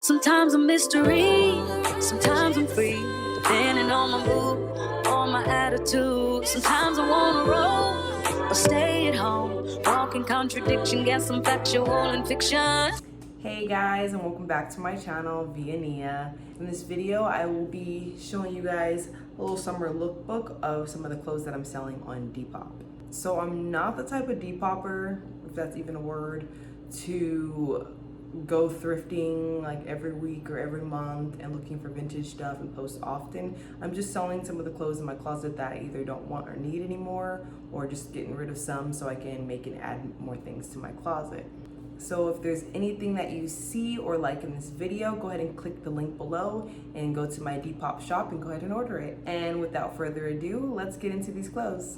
Sometimes I'm mystery, sometimes I'm free, depending on my mood, on my attitude. Sometimes I wanna roll or stay at home, walking contradiction, get some factual and fiction. Hey guys, and welcome back to my channel, Via Nia. In this video, I will be showing you guys a little summer lookbook of some of the clothes that I'm selling on Depop. So I'm not the type of Depopper, if that's even a word, to go thrifting like every week or every month and looking for vintage stuff and post often. I'm just selling some of the clothes in my closet that I either don't want or need anymore, or just getting rid of some so I can make and add more things to my closet. So if there's anything that you see or like in this video, go ahead and click the link below and go to my Depop shop and go ahead and order it. And without further ado, let's get into these clothes.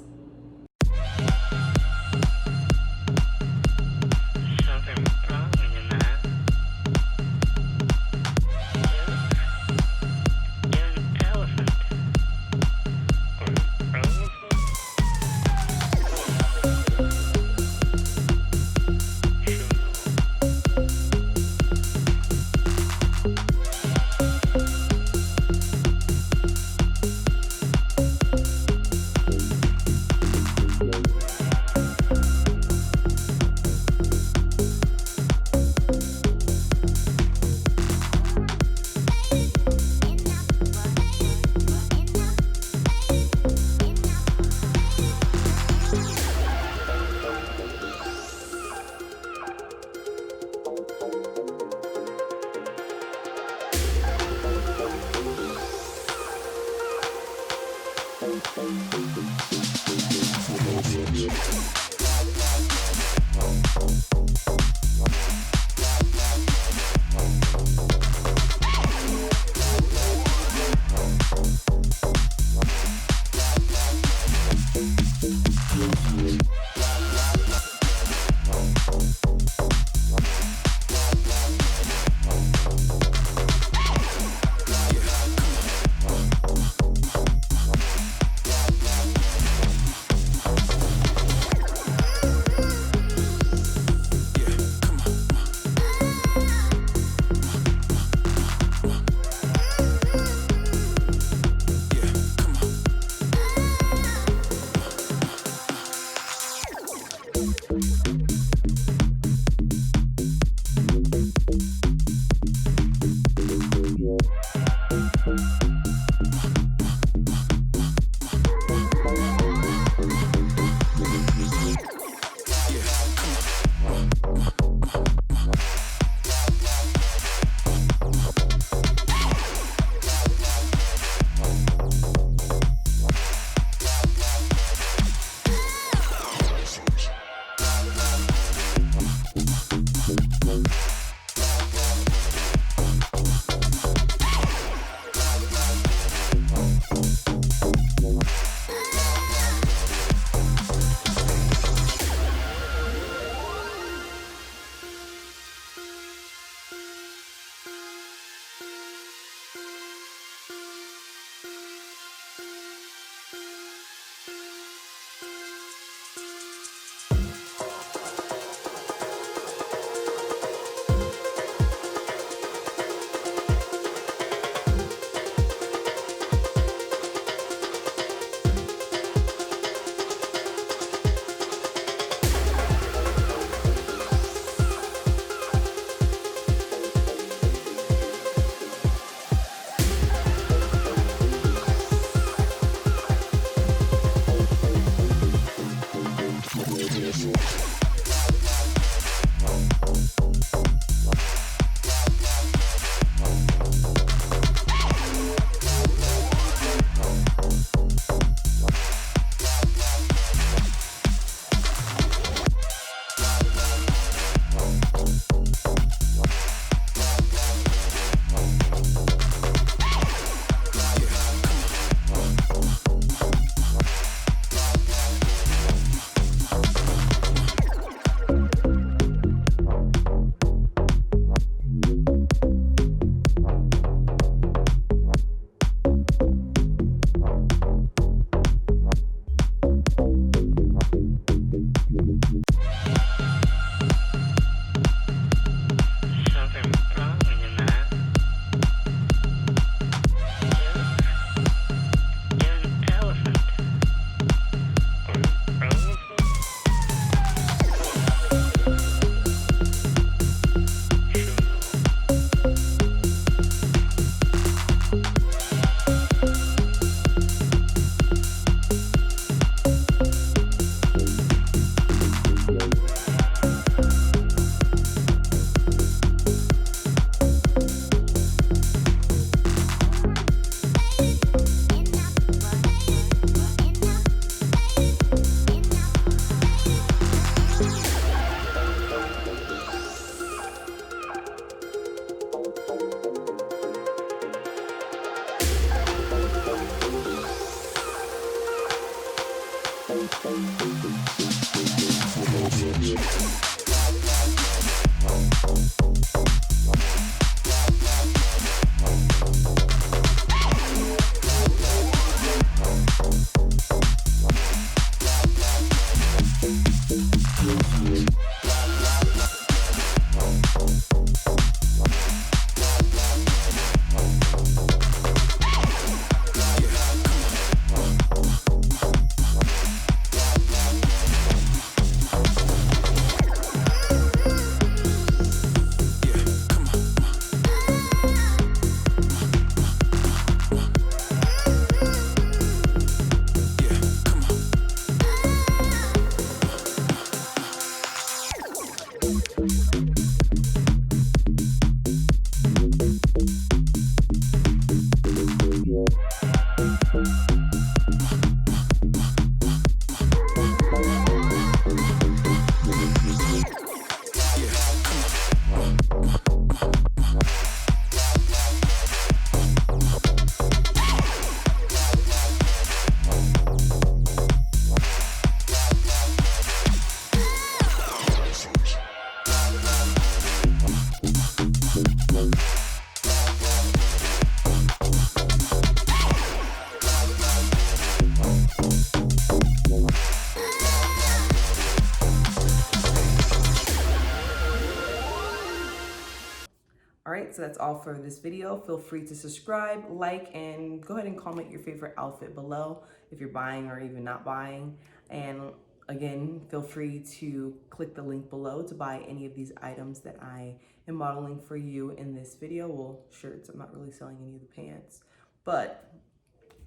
All right, so that's all for this video. Feel free to subscribe, like, and go ahead and comment your favorite outfit below if you're buying or even not buying. And again, feel free to click the link below to buy any of these items that I am modeling for you in this video. Well, shirts, I'm not really selling any of the pants, but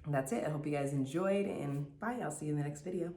that's it. I hope you guys enjoyed, and bye. I'll see you in the next video.